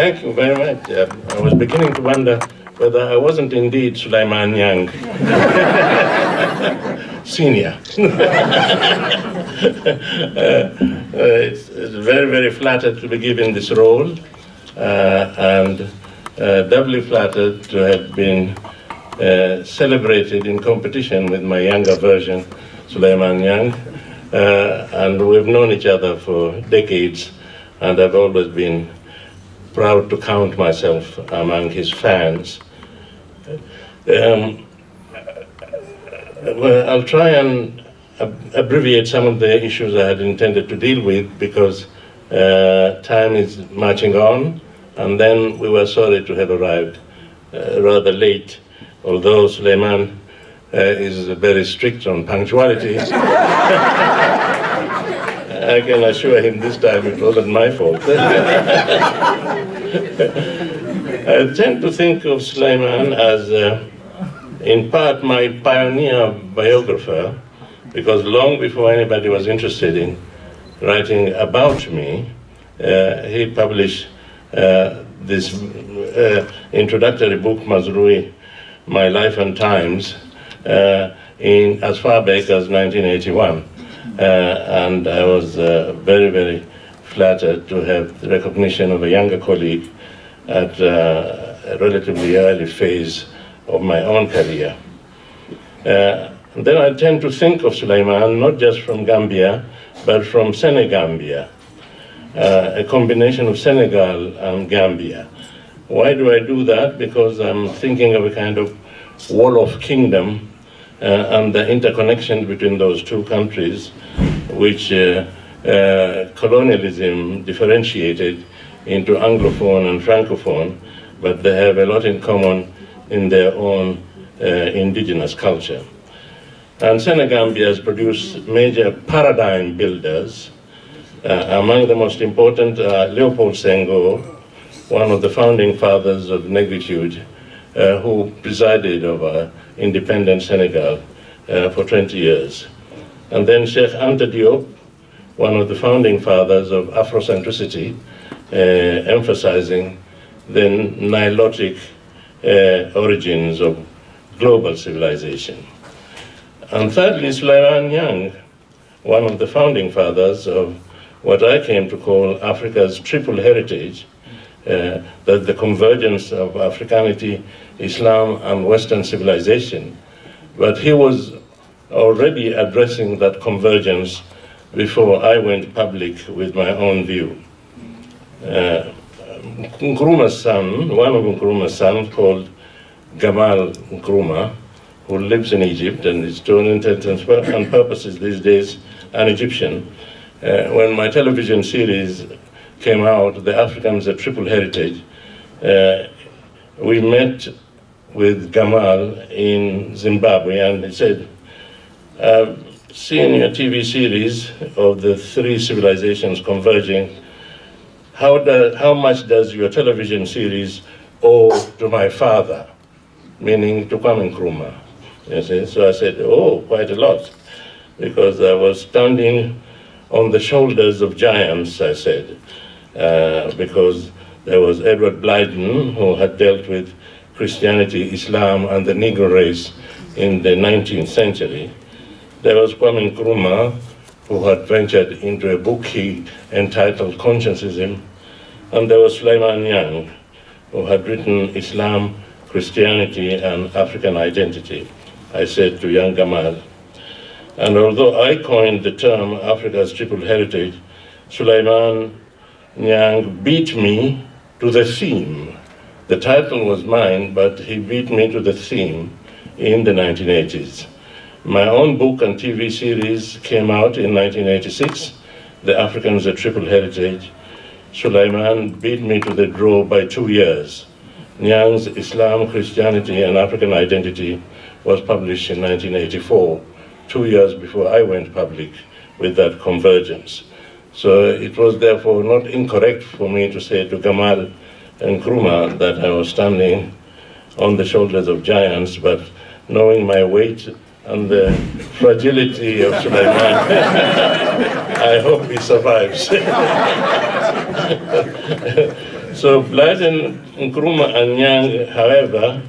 Thank you very much. I was beginning to wonder whether I wasn't indeed Sulaiman Nyang, senior. It's very, very flattered to be given this role, and doubly flattered to have been celebrated in competition with my younger version, Sulaiman Nyang. And we've known each other for decades, and I've always been proud to count myself among his fans. Well, I'll try and abbreviate some of the issues I had intended to deal with because time is marching on, and then we were sorry to have arrived rather late, although Sulaiman is very strict on punctuality. I can assure him this time it wasn't my fault. I tend to think of Sulaiman as, in part, my pioneer biographer, because long before anybody was interested in writing about me, he published this introductory book, Mazrui, My Life and Times, in as far back as 1981. And I was very, very flattered to have the recognition of a younger colleague at a relatively early phase of my own career. Then I tend to think of Sulaiman not just from Gambia, but from Senegambia, a combination of Senegal and Gambia. Why do I do that? Because I'm thinking of a kind of wall of kingdom and the interconnection between those two countries, which colonialism differentiated into Anglophone and Francophone, but they have a lot in common in their own indigenous culture. And Senegambia has produced major paradigm builders. Among the most important are Leopold Senghor, one of the founding fathers of negritude, who presided over independent Senegal for 20 years. And then Sheikh Anta Diop, one of the founding fathers of Afrocentricity, emphasizing the Nilotic origins of global civilization. And thirdly, Sulaiman Nyang, one of the founding fathers of what I came to call Africa's triple heritage, that the convergence of Africanity, Islam, and Western civilization. But he was already addressing that convergence before I went public with my own view. Nkrumah's son, one of Nkrumah's sons, called Gamal Nkrumah, who lives in Egypt and is to all intents and purposes these days an Egyptian. When my television series came out, The Africans, a Triple Heritage, we met with Gamal in Zimbabwe, and he said, I've seen your TV series of the three civilizations converging. How much does your television series owe to my father, meaning to Kwame Nkrumah? You see? So I said, oh, quite a lot, because I was standing on the shoulders of giants, I said, because there was Edward Blyden, who had dealt with Christianity, Islam, and the Negro race in the 19th century. There was Kwame Nkrumah, who had ventured into a book he entitled Consciencism, and there was Sulaiman Nyang, who had written Islam, Christianity, and African Identity, I said to young Gamal. And although I coined the term Africa's triple heritage, Sulaiman Nyang beat me to the theme. The title was mine, but he beat me to the theme in the 1980s. My own book and TV series came out in 1986, The Africans, a Triple Heritage. Sulaiman beat me to the draw by 2 years. Nyang's Islam, Christianity, and African Identity was published in 1984, 2 years before I went public with that convergence. So it was therefore not incorrect for me to say to Gamal and Nkrumah that I was standing on the shoulders of giants, but knowing my weight and the fragility of Sulaiman, I hope he survives. So Blyden, Nkrumah, and Nyang, however,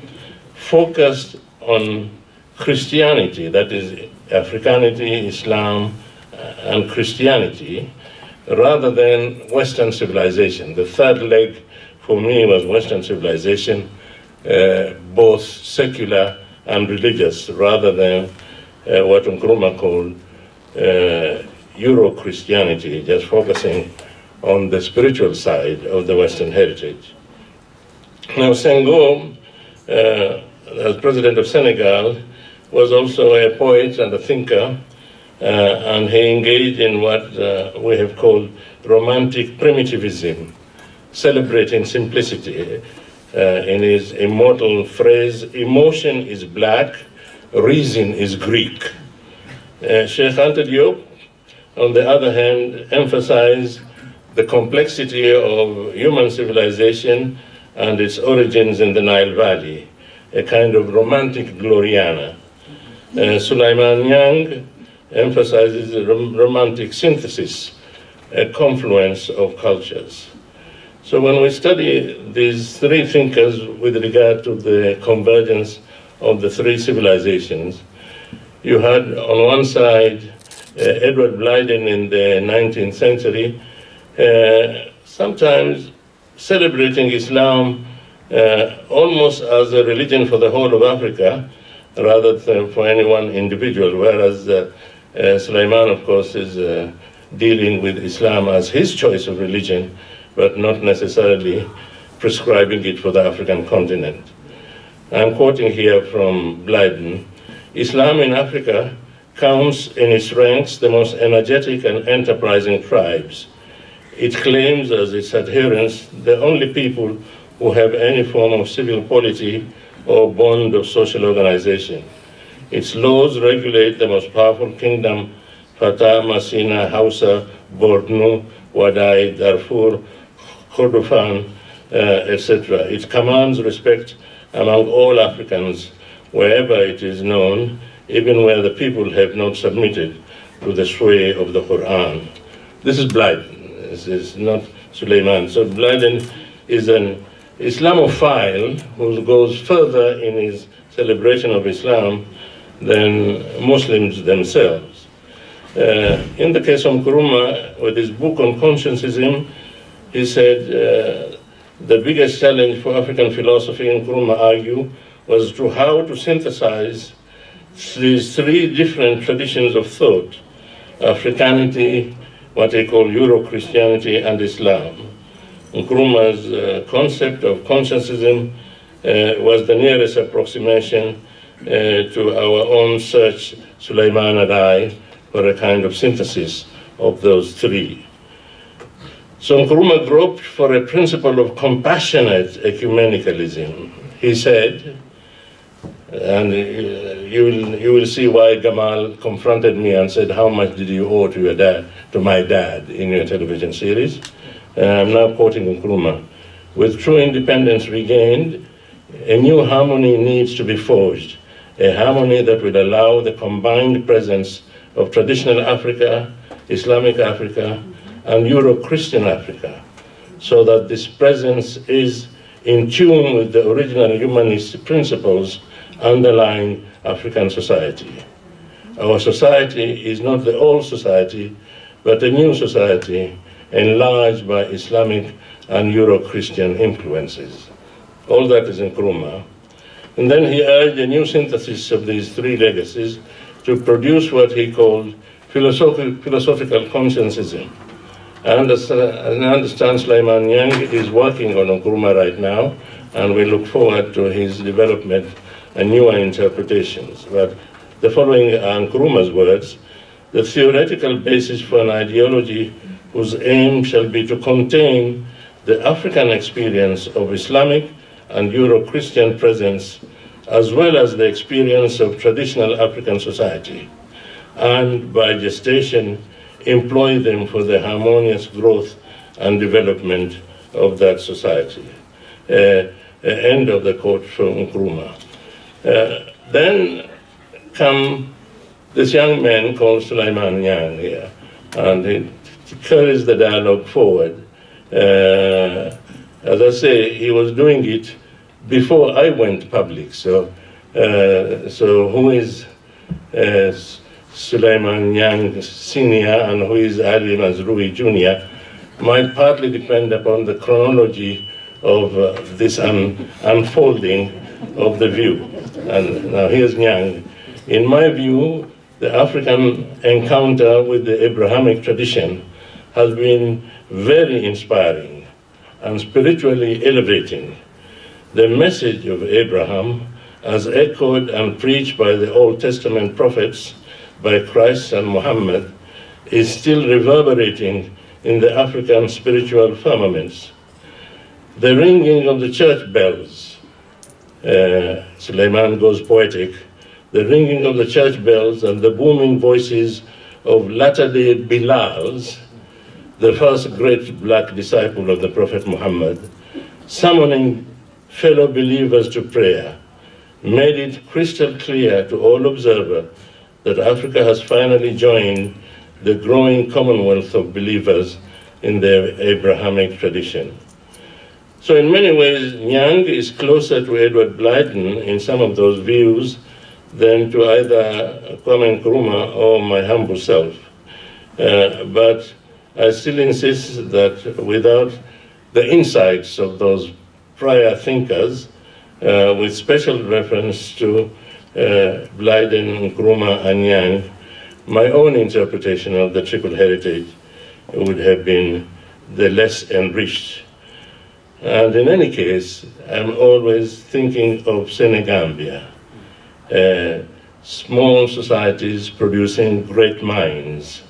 focused on Christianity, that is, Africanity, Islam, and Christianity, rather than Western civilization. The third leg for me was Western civilization, both secular and religious, rather than what Nkrumah called Euro-Christianity, just focusing on the spiritual side of the Western heritage. Now, Senghor, as president of Senegal, was also a poet and a thinker, and he engaged in what we have called romantic primitivism, celebrating simplicity. In his immortal phrase, emotion is black, reason is Greek. Sheikh Anta Diop, on the other hand, emphasized the complexity of human civilization and its origins in the Nile Valley, a kind of romantic Gloriana. Sulaiman Nyang emphasizes the romantic synthesis, a confluence of cultures. So when we study these three thinkers with regard to the convergence of the three civilizations, you had on one side Edward Blyden in the 19th century, sometimes celebrating Islam almost as a religion for the whole of Africa, rather than for any one individual, whereas Sulaiman, of course, is dealing with Islam as his choice of religion, but not necessarily prescribing it for the African continent. I'm quoting here from Blyden: Islam in Africa counts in its ranks the most energetic and enterprising tribes. It claims as its adherents the only people who have any form of civil polity or bond of social organization. Its laws regulate the most powerful kingdom, Fatah, Masina, Hausa, Borno, Wadai, Darfur, Kordofan, etc. It commands respect among all Africans wherever it is known, even where the people have not submitted to the sway of the Quran. This is Blyden, this is not Suleiman. So Blyden is an Islamophile who goes further in his celebration of Islam than Muslims themselves. In the case of Nkrumah, with his book on conscientism, he said the biggest challenge for African philosophy, Nkrumah argued, was to how to synthesize these three different traditions of thought: Africanity, what they call Euro-Christianity, and Islam. Nkrumah's concept of conscientism was the nearest approximation to our own search, Suleiman and I, for a kind of synthesis of those three. So Nkrumah groped for a principle of compassionate ecumenicalism. He said, and you will see why Gamal confronted me and said, "How much did you owe to your dad, to my dad, in your television series?" I'm now quoting Nkrumah. With true independence regained, a new harmony needs to be forged, a harmony that will allow the combined presence of traditional Africa, Islamic Africa, and Euro-Christian Africa, so that this presence is in tune with the original humanist principles underlying African society. Our society is not the old society, but a new society enlarged by Islamic and Euro-Christian influences. All that is in Nkrumah. And then he urged a new synthesis of these three legacies to produce what he called philosophical conscientism. I understand Sulaiman Nyang is working on Nkrumah right now, and we look forward to his development and newer interpretations. But the following are Nkrumah's words: the theoretical basis for an ideology whose aim shall be to contain the African experience of Islamic and Euro-Christian presence, as well as the experience of traditional African society, and by gestation, employ them for the harmonious growth and development of that society. End of the quote from Nkrumah. Then come this young man called Sulaiman Nyang here, and he carries the dialogue forward. As I say, he was doing it before I went public. So who is Sulaiman Nyang Sr. and who is Ali Mazrui Jr. might partly depend upon the chronology of this unfolding of the view. And now here's Nyang. In my view, the African encounter with the Abrahamic tradition has been very inspiring and spiritually elevating. The message of Abraham, as echoed and preached by the Old Testament prophets, by Christ and Muhammad, is still reverberating in the African spiritual firmaments. The ringing of the church bells, Suleiman goes poetic, the ringing of the church bells and the booming voices of latter-day Bilals, the first great black disciple of the Prophet Muhammad, summoning fellow believers to prayer, made it crystal clear to all observers that Africa has finally joined the growing commonwealth of believers in the Abrahamic tradition. So in many ways, Nyang is closer to Edward Blyden in some of those views than to either Kwame Nkrumah or my humble self. But I still insist that without the insights of those prior thinkers, with special reference to Blyden, Nkrumah, and Nyang, my own interpretation of the triple heritage would have been the less enriched. And in any case, I'm always thinking of Senegambia, small societies producing great minds,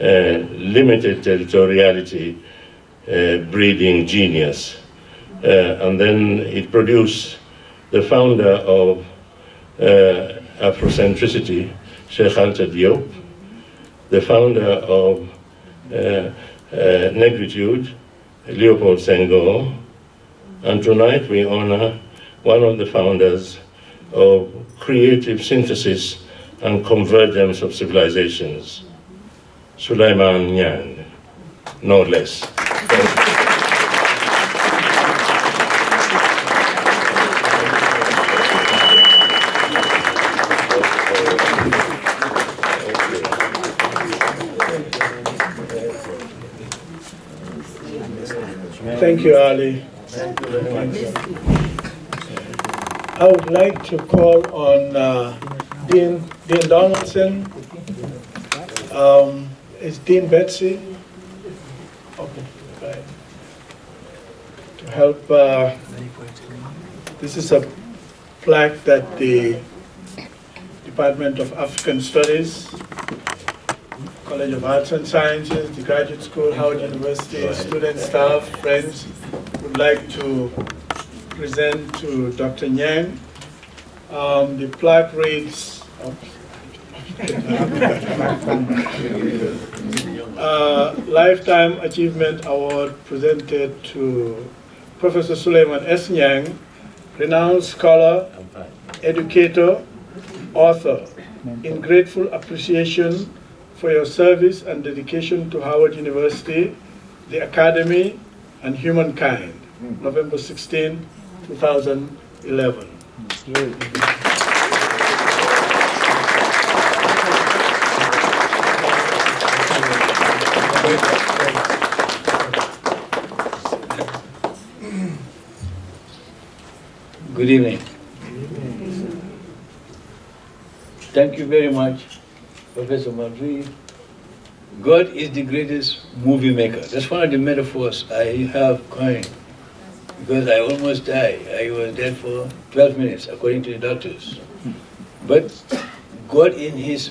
limited territoriality breeding genius. And then it produced the founder of Afrocentricity, Sheikh Anta Diop, the founder of Negritude, Leopold Senghor, and tonight we honor one of the founders of creative synthesis and convergence of civilizations, Sulaiman Nyang, no less. Thank you, Ali. I would like to call on Dean Donaldson. Is Dean Betsy? Okay, right. To help. This is a plaque that the Department of African Studies, College of Arts and Sciences, the Graduate School, Howard University, student, staff, friends would like to present to Dr. Nyang. The plaque reads, Lifetime Achievement Award presented to Professor Suleiman S. Nyang, renowned scholar, educator, author, in grateful appreciation for your service and dedication to Howard University, the Academy, and humankind. November 16, 2011. Good evening. Thank you very much, Professor Mazrui. God is the greatest movie maker. That's one of the metaphors I have coined, because I almost died. I was dead for 12 minutes, according to the doctors. But God, in His